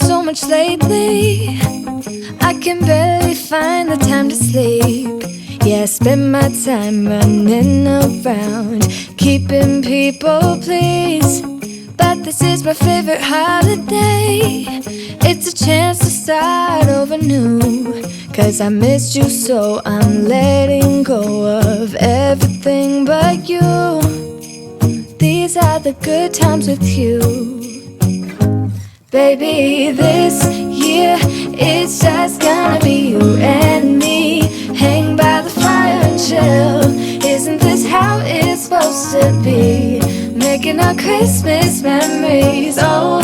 so much lately, I can barely find the time to sleep. Yeah, I spend my time running around, keeping people pleased. But this is my favorite holiday. It's a chance to start over new. 'Cause I missed you, so I'm letting go of everything but you. These are the good times with you. Baby, this year it's just gonna be you and me. Hang by the fire and chill. Isn't this how it's supposed to be? Making our Christmas memories. Oh,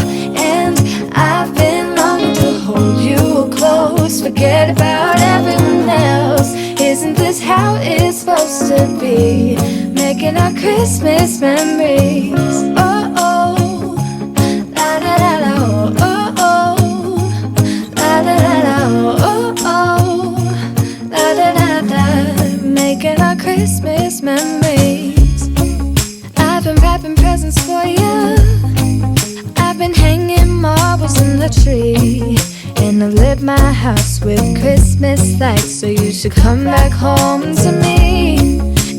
and I've been longing to hold you close. Forget about everyone else. Isn't this how it's supposed to be? Making our Christmas memories. Oh, oh, la la la la, oh, oh, la la la la, oh, oh, la la la la. Making our Christmas memories. I've been wrapping presents for you. I've been hanging marbles in the tree. And I've lit my house with Christmas lights. So you should come back home to me.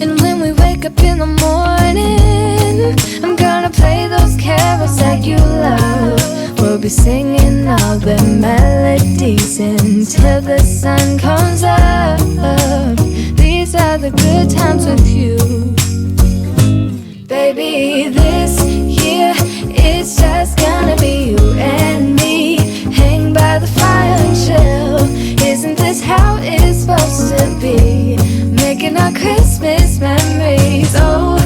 And when we wake up in the morning, I'm gonna play those carols that you love. We'll be singing all the melodies until the sun comes up. These are the good times with you. Baby, this year it's just gonna be you and me. Hang by the fire and chill. Isn't this how it's supposed to be? Making our Christmas memories. Oh,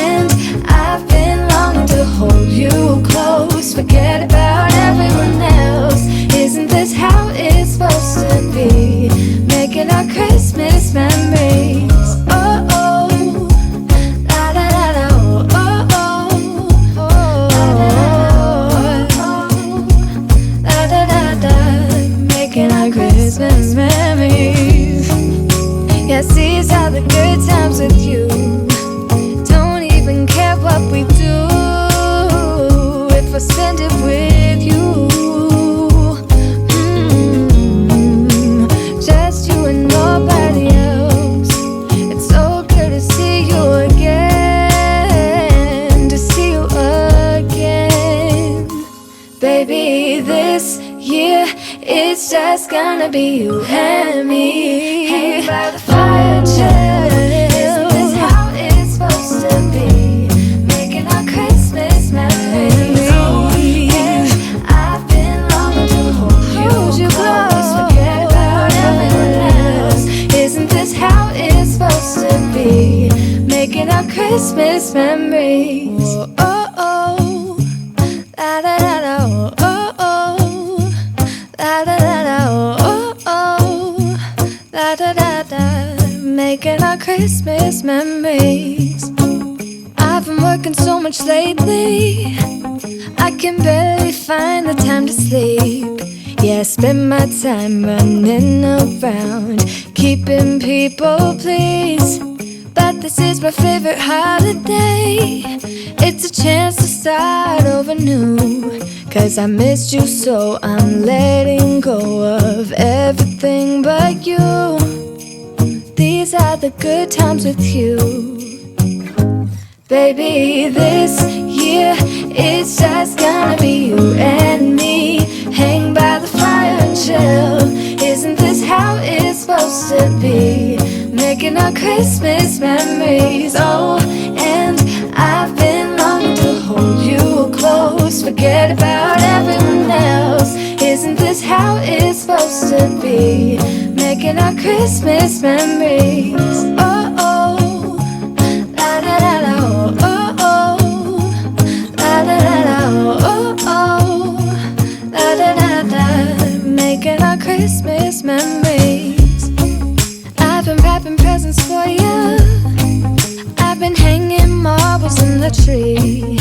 and I've been longing to hold you close. Forget about everyone else. Isn't this how it's supposed to be? Making our Christmas memories. Oh, oh, la la la la, oh, oh, oh, la la la la. Making our Christmas memories. Yes, these are the good times with you. Don't even care what we do if I spend it with you. Just you and nobody else. It's so good to see you again, to see you again. Baby, this year it's just gonna be you and me. Hang by the fire and chill. Isn't this how it's supposed to be? Making our Christmas memories. Oh, and I've been longing to hold you close. Forget about everyone else. Isn't this how it's supposed to be? Making our Christmas memories. Oh, oh, la la la la, oh, oh, la la la la, oh, oh, la da da da. Making our Christmas memories. I've been working so much lately, I can barely find the time to sleep. Yeah, I spend my time running around, keeping people pleased. But this is my favorite holiday. It's a chance to start over new. 'Cause I missed you, so I'm letting go of everything but you. These are the good times with you. Baby, this year it's just gonna be you and me. Hang by the fire and chill. Isn't this how it's supposed to be? Making our Christmas memories. Oh, and I've been longing to hold you close. Forget about everyone else. Isn't this how it's supposed to be? Making our Christmas memories. Oh, oh, la la la la, oh, oh, la la la la, oh, oh, la la la la. Making our Christmas memories. I've been wrapping presents for you. I've been hanging marbles in the tree.